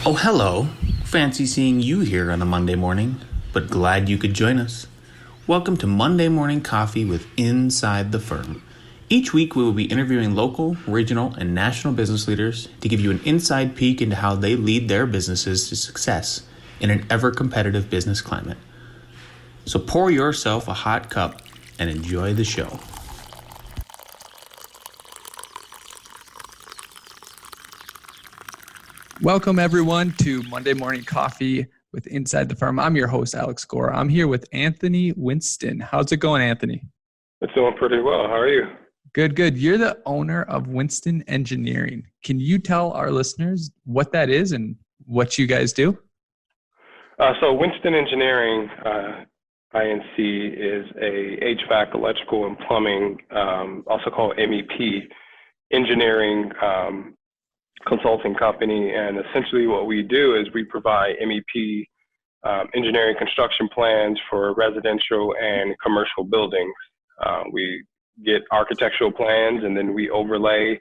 Oh, hello. Fancy seeing you here on a Monday morning, but glad you could join us. Welcome to Monday Morning Coffee with Inside the Firm. Each week we will be interviewing local, regional, and national business leaders to give you an inside peek into how they lead their businesses to success in an ever-competitive business climate. So pour yourself a hot cup and enjoy the show. Welcome, everyone, to Monday Morning Coffee with Inside the Firm. I'm your host, Alex Gore. I'm here with Anthony Winston. How's it going, Anthony? It's going pretty well. How are you? Good, good. You're the owner of Winston Engineering. Can you tell our listeners what that is and what you guys do? So Winston Engineering, INC, is a HVAC, electrical, and plumbing, also called MEP, engineering consulting company. And essentially what we do is we provide MEP engineering construction plans for residential and commercial buildings. We get architectural plans and then we overlay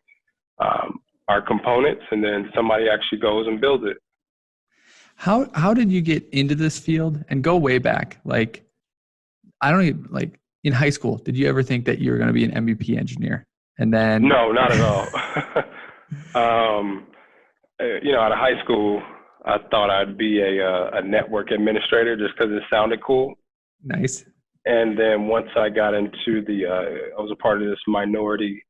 our components, and then somebody actually goes and builds it. How did you get into this field and go way back? Like, I don't even, like, in high school, did you ever think that you were going to be an MEP engineer? And then No, not at all. Out of high school, I thought I'd be a network administrator just because it sounded cool. Nice. And then once I got into I was a part of this minority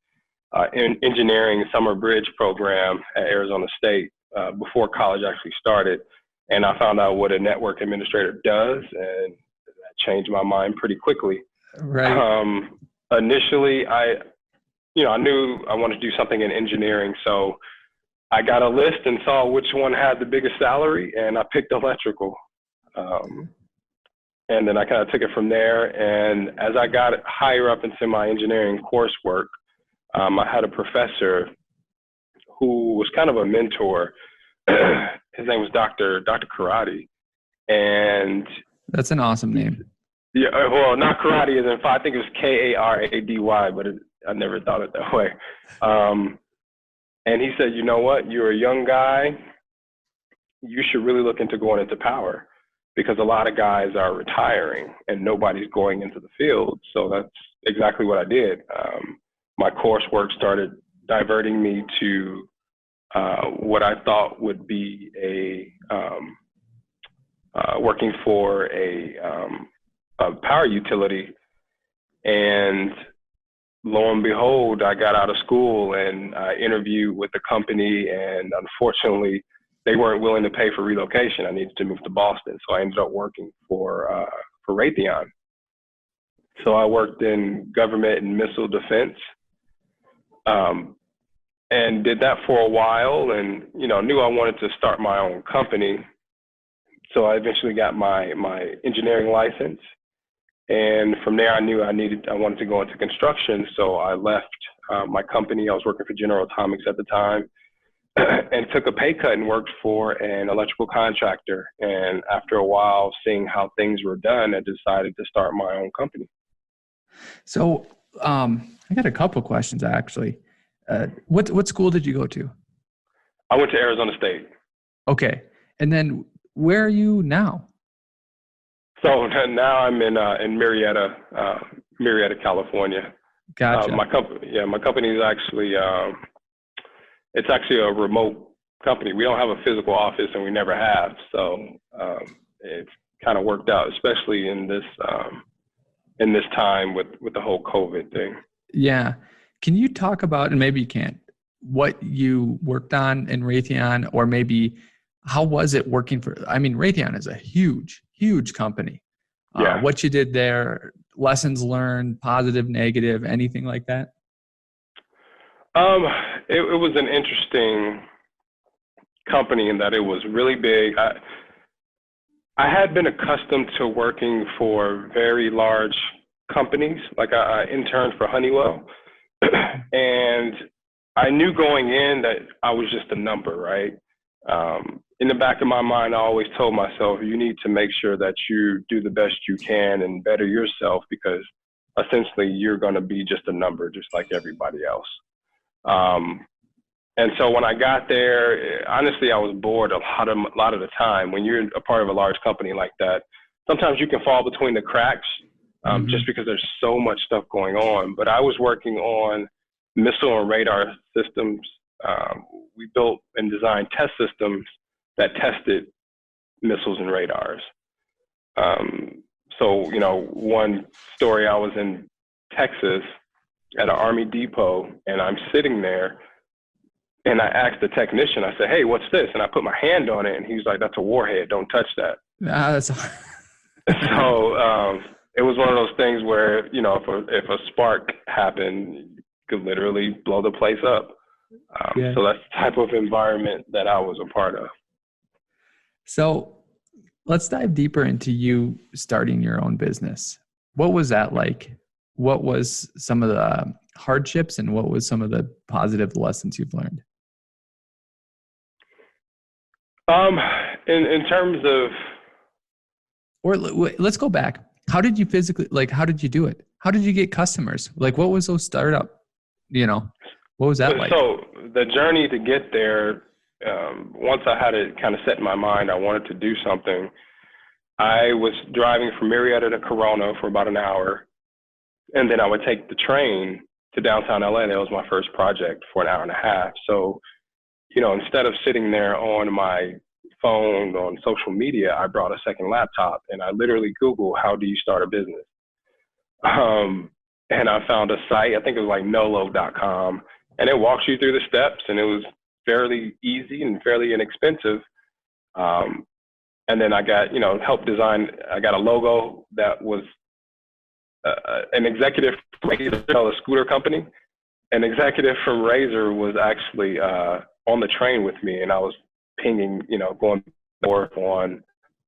engineering summer bridge program at Arizona State before college actually started. And I found out what a network administrator does, and that changed my mind pretty quickly. Right. Initially, I knew I wanted to do something in engineering, so I got a list and saw which one had the biggest salary, and I picked electrical. And then I kind of took it from there. And as I got higher up into my engineering coursework, I had a professor who was kind of a mentor. His name was Dr. Karate. And That's an awesome name. Yeah, well, not karate as in I think it was Karady, but I never thought it that way. And he said, you know what, you're a young guy, you should really look into going into power, because a lot of guys are retiring and nobody's going into the field. So that's exactly what I did. My coursework started diverting me to what I thought would be working for a power utility. And lo and behold, I got out of school and I interviewed with the company, and unfortunately, they weren't willing to pay for relocation. I needed to move to Boston, so I ended up working for Raytheon. So I worked in government and missile defense, and did that for a while, and knew I wanted to start my own company. So I eventually got my engineering license, and from there I knew I wanted to go into construction. So I left my company. I was working for General Atomics at the time, and took a pay cut and worked for an electrical contractor. And after a while, seeing how things were done, I decided to start my own company. So I got a couple questions, actually. What school did you go to? I went to Arizona State. Okay. And then where are you now? So now I'm in Marietta, California. Gotcha. My company is actually it's actually a remote company. We don't have a physical office, and we never have. So it's kind of worked out, especially in this time with the whole COVID thing. Yeah. Can you talk about, and maybe you can't, what you worked on in Raytheon, or maybe how was it working for, Raytheon is a huge, huge company. Yeah. What you did there, lessons learned, positive, negative, anything like that? It was an interesting company in that it was really big. I had been accustomed to working for very large companies. Like I interned for Honeywell, and I knew going in that I was just a number, right? In the back of my mind, I always told myself, you need to make sure that you do the best you can and better yourself, because essentially you're going to be just a number, just like everybody else. And so when I got there, honestly, I was bored a lot of the time. When you're a part of a large company like that, sometimes you can fall between the cracks just because there's so much stuff going on. But I was working on missile and radar systems. We built and designed test systems that tested missiles and radars. So, one story, I was in Texas at an Army depot, and I'm sitting there, and I asked the technician, I said, "Hey, what's this?" And I put my hand on it, and he was like, "That's a warhead. Don't touch that." So it was one of those things where, if a spark happened, you could literally blow the place up. So that's the type of environment that I was a part of. So let's dive deeper into you starting your own business. What was that like? What was some of the hardships and what was some of the positive lessons you've learned? In terms of, or let's go back. How did you how did you do it? How did you get customers? Like, what was those startup, what was that like? So the journey to get there, once I had it kind of set in my mind, I wanted to do something. I was driving from Marietta to Corona for about an hour, and then I would take the train to downtown LA. That was my first project for an hour and a half. So, instead of sitting there on my phone on social media, I brought a second laptop and I literally Googled, how do you start a business? And I found a site, I think it was like nolo.com, and it walks you through the steps, and it was fairly easy and fairly inexpensive. And then I got, help design. I got a logo that was an executive from Razor, a scooter company. An executive from Razor was actually on the train with me, and I was pinging, going to work on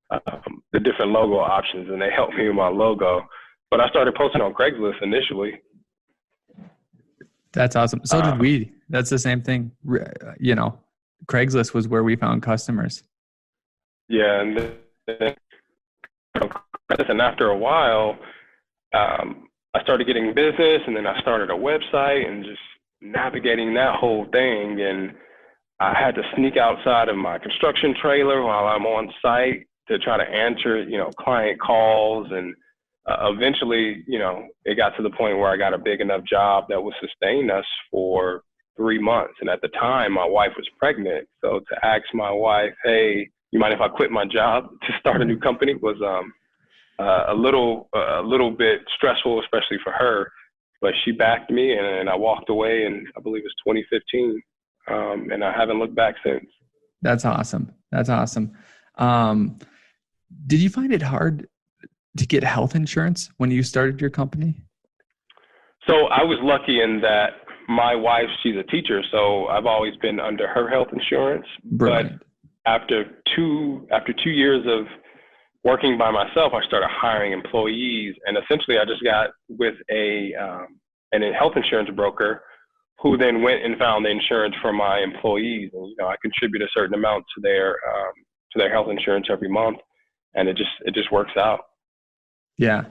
the different logo options, and they helped me with my logo. But I started posting on Craigslist initially. That's awesome. So did we. That's the same thing. Craigslist was where we found customers. Yeah, and after a while, I started getting business, and then I started a website and just navigating that whole thing. And I had to sneak outside of my construction trailer while I'm on site to try to answer, client calls. And eventually, it got to the point where I got a big enough job that would sustain us for 3 months. And at the time, my wife was pregnant. So to ask my wife, "Hey, you mind if I quit my job to start a new company?" was a little bit stressful, especially for her. But she backed me, and I walked away, and I believe it was 2015. And I haven't looked back since. That's awesome. That's awesome. Did you find it hard to get health insurance when you started your company? So I was lucky in that my wife, she's a teacher, so I've always been under her health insurance. Brilliant. But after two years of working by myself, I started hiring employees, and essentially I just got with a health insurance broker, who then went and found the insurance for my employees. And I contribute a certain amount to their health insurance every month, and it just works out. Yeah.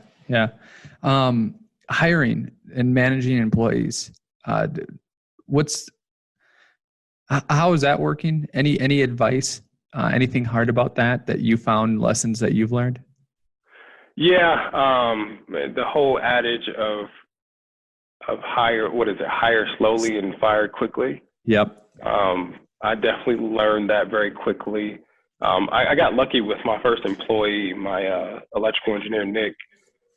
Hiring and managing employees. How is that working? Any advice? Anything hard about that you found, lessons that you've learned? Yeah, the whole adage of hire slowly and fire quickly. Yep. I definitely learned that very quickly. I got lucky with my first employee, my electrical engineer, Nick.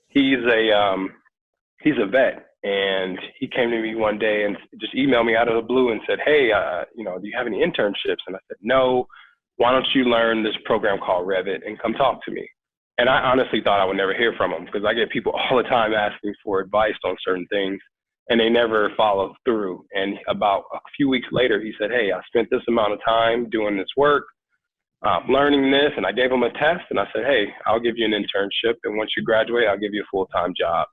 He's a vet, and he came to me one day and just emailed me out of the blue and said, "Hey, do you have any internships?" And I said, "No. Why don't you learn this program called Revit and come talk to me?" And I honestly thought I would never hear from him, because I get people all the time asking for advice on certain things, and they never follow through. And about a few weeks later, he said, "Hey, I spent this amount of time doing this work, learning this," and I gave him a test, and I said, "Hey, I'll give you an internship, and once you graduate, I'll give you a full-time job."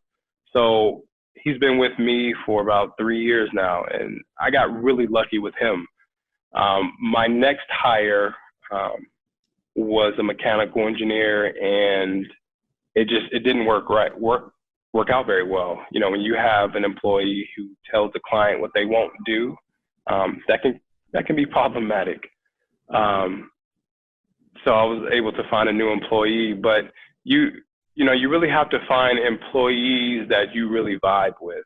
So he's been with me for about 3 years now, and I got really lucky with him. My next hire was a mechanical engineer, and it didn't work out very well. When you have an employee who tells the client what they won't do, that can that can be problematic. So I was able to find a new employee, but you really have to find employees that you really vibe with.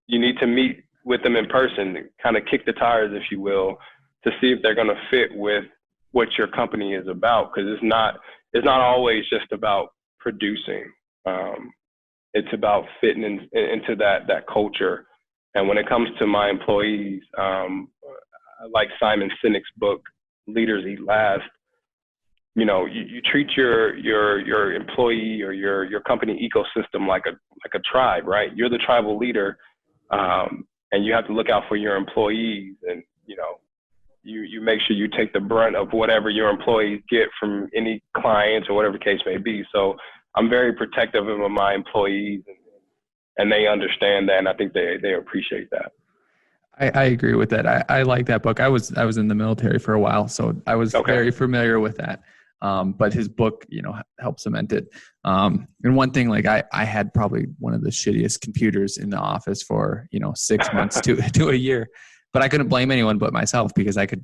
You need to meet with them in person, kind of kick the tires, if you will, to see if they're going to fit with what your company is about. Because it's not always just about producing. It's about fitting into that culture. And when it comes to my employees, like Simon Sinek's book, Leaders Eat Last, you treat your employee or your company ecosystem like a tribe, right? You're the tribal leader, and you have to look out for your employees, and you make sure you take the brunt of whatever your employees get from any clients or whatever the case may be. So I'm very protective of my employees, and they understand that, and I think they appreciate that. I agree with that. I like that book. I was in the military for a while, so I was very familiar with that. But his book, helped cement it. And one thing, like I had probably one of the shittiest computers in the office for 6 months to a year, but I couldn't blame anyone but myself because I could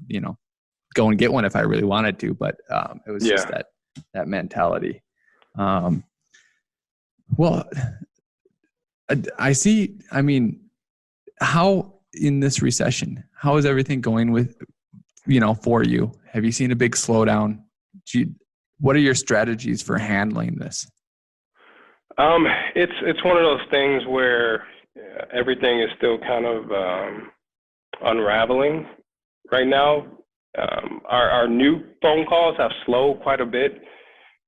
go and get one if I really wanted to. But it was just that mentality. Well, I see. I mean, how in this recession, how is everything going with, for you? Have you seen a big slowdown? What are your strategies for handling this? It's one of those things where everything is still kind of unraveling right now. Our new phone calls have slowed quite a bit,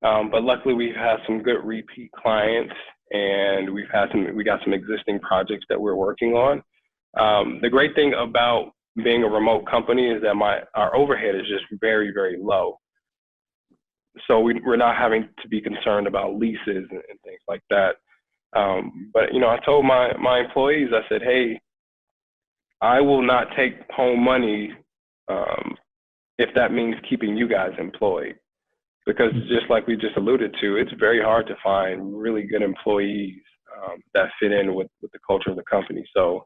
but luckily we've had some good repeat clients, and we got some existing projects that we're working on. The great thing about being a remote company is that our overhead is just very, very low. So we're not having to be concerned about leases and things like that. But I told my employees, I said, hey, I will not take home money if that means keeping you guys employed. Because just like we just alluded to, it's very hard to find really good employees that fit in with the culture of the company. So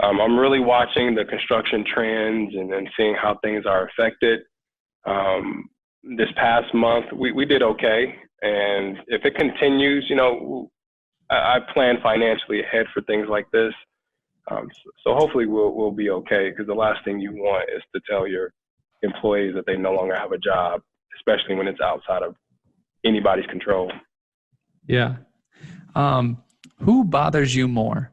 I'm really watching the construction trends and seeing how things are affected. This past month, we did okay. And if it continues, I plan financially ahead for things like this. So hopefully we'll be okay, because the last thing you want is to tell your employees that they no longer have a job, especially when it's outside of anybody's control. Yeah. Who bothers you more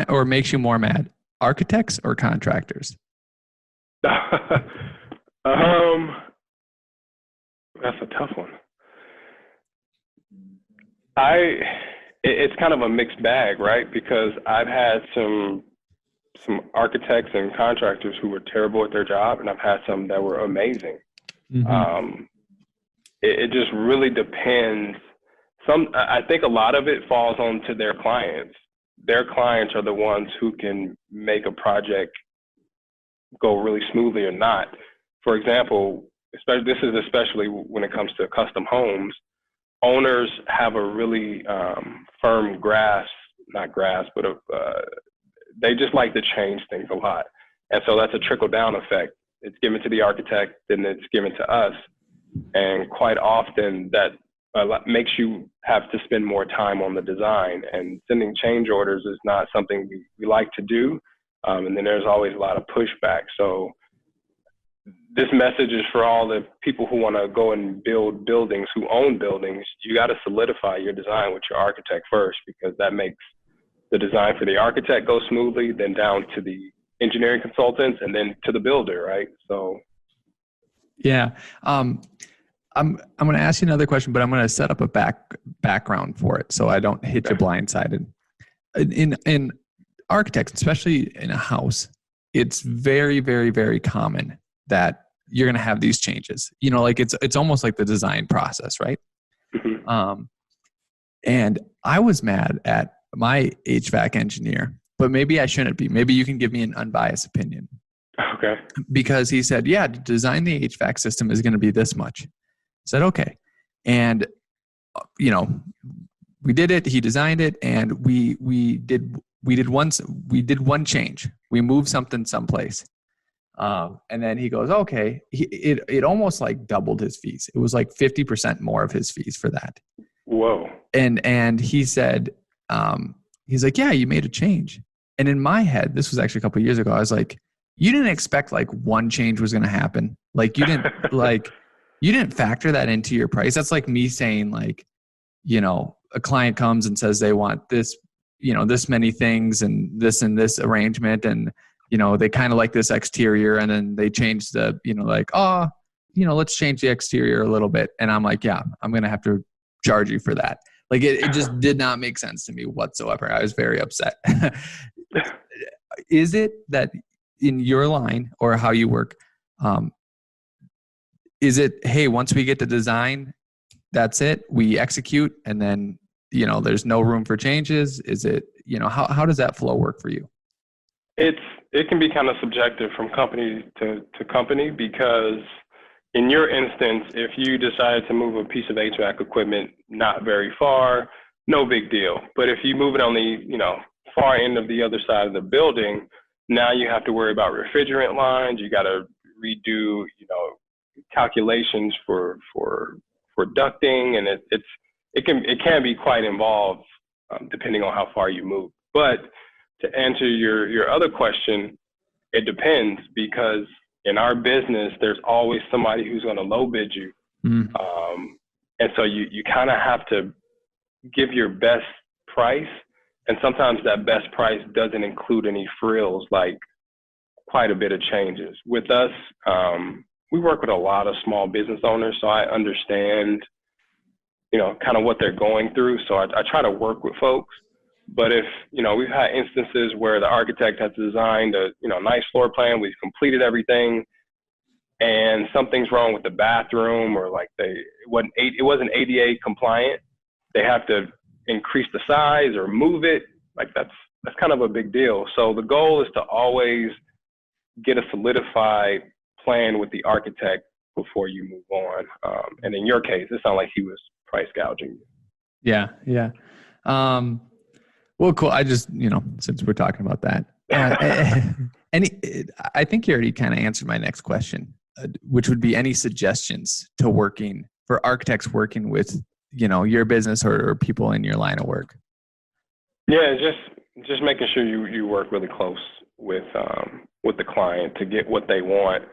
or makes you more mad, architects or contractors? That's a tough one. It's kind of a mixed bag, right? Because I've had some architects and contractors who were terrible at their job, and I've had some that were amazing. Mm-hmm. It just really depends. I think a lot of it falls onto their clients. Their clients are the ones who can make a project go really smoothly or not. For example, especially when it comes to custom homes, owners have a really firm they just like to change things a lot. And so that's a trickle-down effect. It's given to the architect, then it's given to us. And quite often that makes you have to spend more time on the design, and sending change orders is not something we like to do. And then there's always a lot of pushback. So this message is for all the people who want to go and build buildings, who own buildings. You got to solidify your design with your architect first, because that makes the design for the architect go smoothly, then down to the engineering consultants, and then to the builder, right? So, yeah. I'm going to ask you another question, but I'm going to set up a background for it so I don't hit you blindsided. In architects, especially in a house, it's very, very, very common that you're going to have these changes. Like it's almost like the design process, right? Mm-hmm. And I was mad at my HVAC engineer, but maybe I shouldn't be. Maybe you can give me an unbiased opinion. Okay. Because he said, yeah, to design the HVAC system is going to be this much. I said, okay. And, we did it. He designed it, and we did one change. We move something someplace. And then he goes, okay. It almost like doubled his fees. It was like 50% more of his fees for that. Whoa. And he said, he's like, yeah, you made a change. And in my head, this was actually a couple of years ago, I was like, you didn't expect like one change was going to happen. Like you didn't you didn't factor that into your price. That's like me saying like, you know, a client comes and says they want this, you know, this many things and this arrangement. And, you know, they kind of like this exterior, and then they change the, you know, like, oh, you know, let's change the exterior a little bit. And I'm like, yeah, I'm going to have to charge you for that. Like it just did not make sense to me whatsoever. I was very upset. Is it that in your line or how you work, is it, hey, once we get to design, that's it, we execute, and then, you know, there's no room for changes? Is it, you know, how does that flow work for you? It can be kind of subjective from company to company, because in your instance, if you decided to move a piece of HVAC equipment not very far, no big deal. But if you move it on the, you know, far end of the other side of the building, now you have to worry about refrigerant lines. You got to redo, you know, calculations for ducting, and it can be quite involved depending on how far you move. But to answer your other question, it depends, because in our business, there's always somebody who's going to low bid you. And so you kind of have to give your best price. And sometimes that best price doesn't include any frills, like quite a bit of changes. With us, we work with a lot of small business owners, so I understand, you know, kind of what they're going through. So I try to work with folks. But if, you know, we've had instances where the architect has designed a, you know, nice floor plan, we've completed everything, and something's wrong with the bathroom, or like it wasn't ADA compliant, they have to increase the size or move it. Like that's kind of a big deal. So the goal is to always get a solidified plan with the architect before you move on. And in your case, it sounded like he was price gouging you. Yeah. Well, cool. I just, you know, since we're talking about that, I think you already kind of answered my next question, which would be any suggestions to working for architects working with, you know, your business or people in your line of work. Yeah, just making sure you work really close with the client to get what they want.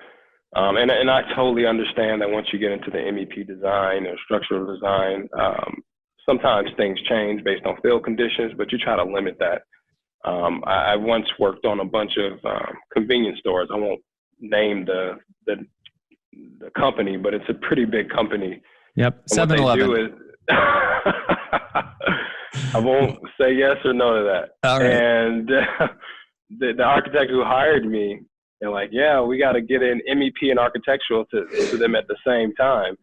And I totally understand that once you get into the MEP design or structural design, sometimes things change based on field conditions, but you try to limit that. I once worked on a bunch of convenience stores. I won't name the company, but it's a pretty big company. Yep, 7-Eleven. I won't say yes or no to that. All right. And the architect who hired me, they're like, yeah, we got to get in MEP and architectural to them at the same time.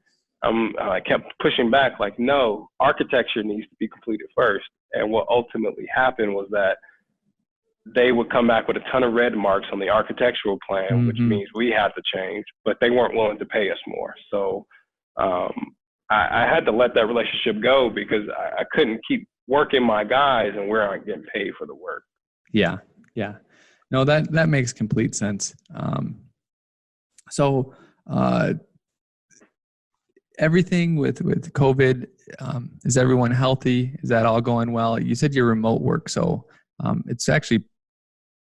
I kept pushing back, like, no, architecture needs to be completed first. And what ultimately happened was that they would come back with a ton of red marks on the architectural plan, which means we had to change, but they weren't willing to pay us more. So I had to let that relationship go, because I couldn't keep working my guys and we aren't getting paid for the work. Yeah. No, that makes complete sense. So everything with COVID, is everyone healthy? Is that all going well? You said you're remote work, so it's actually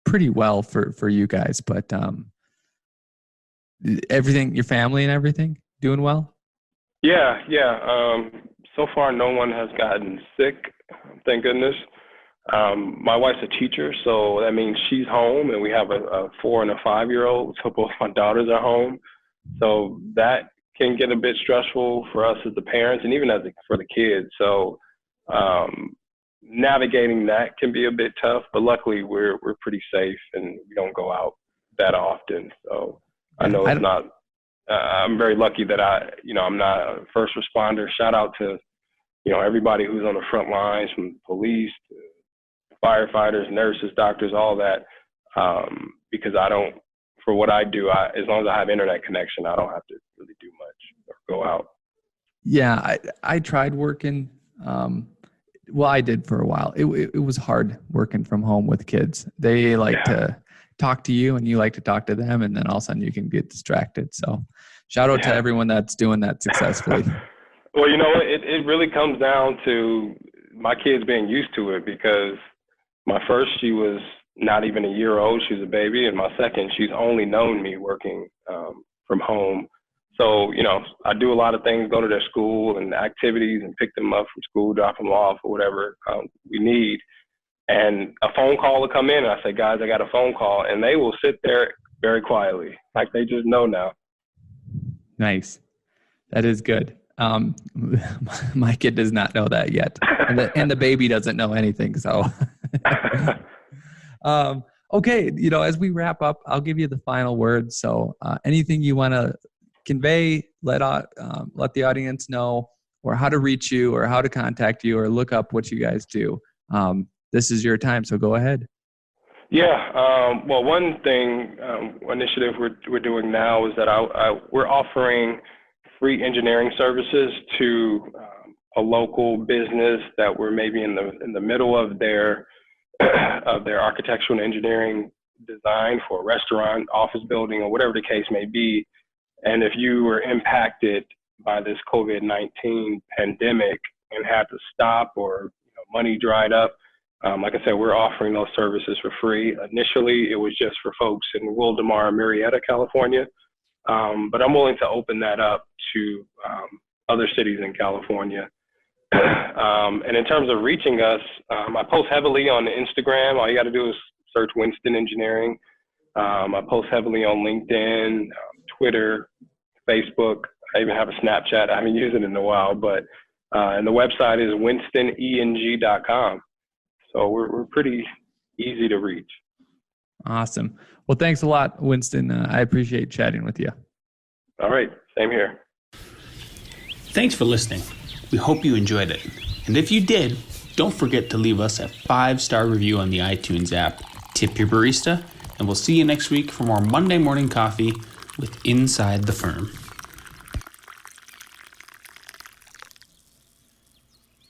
pretty well for you guys, but everything, your family and everything doing well? Yeah. So far, no one has gotten sick, thank goodness. My wife's a teacher, so that means she's home, and we have a 4 and a 5-year-old, so both my daughters are home. So that can get a bit stressful for us as the parents, and even for the kids. So navigating that can be a bit tough, but luckily we're pretty safe and we don't go out that often. So I know it's not. I'm very lucky that I'm not a first responder. Shout out to, you know, everybody who's on the front lines, from police to firefighters, nurses, doctors, all that. Because for what I do, as long as I have internet connection, I don't have to really do much or go out. Yeah, I tried working. Well, I did for a while. It was hard working from home with kids. They like to talk to you and you like to talk to them, and then all of a sudden you can get distracted. So shout out to everyone that's doing that successfully. Well, you know, it really comes down to my kids being used to it, because my first, she was not even a year old. She was a baby. And my second, she's only known me working from home. So, you know, I do a lot of things, go to their school and activities and pick them up from school, drop them off or whatever we need. And a phone call will come in and I say, guys, I got a phone call. And they will sit there very quietly, like they just know now. Nice. That is good. My kid does not know that yet. And the baby doesn't know anything. So, okay. You know, as we wrap up, I'll give you the final word. So, anything you want to convey, let the audience know, or how to reach you, or how to contact you, or look up what you guys do. This is your time. So go ahead. Yeah. Well, one thing, initiative we're doing now is that we're offering free engineering services to a local business that we're maybe in the middle of their architectural and engineering design for a restaurant, office building, or whatever the case may be. And if you were impacted by this COVID-19 pandemic and had to stop, or money dried up, like I said, we're offering those services for free. Initially, it was just for folks in Wildomar, Marietta, California. But I'm willing to open that up to other cities in California. And in terms of reaching us, I post heavily on Instagram. All you got to do is search Winston Engineering. I post heavily on LinkedIn, Twitter, Facebook. I even have a Snapchat. I haven't used it in a while, but and the website is winstoneng.com. So we're pretty easy to reach. Awesome. Well, thanks a lot, Winston. I appreciate chatting with you. All right. Same here. Thanks for listening. We hope you enjoyed it. And if you did, don't forget to leave us a 5-star review on the iTunes app. Tip your barista, and we'll see you next week for more Monday Morning Coffee with Inside the Firm.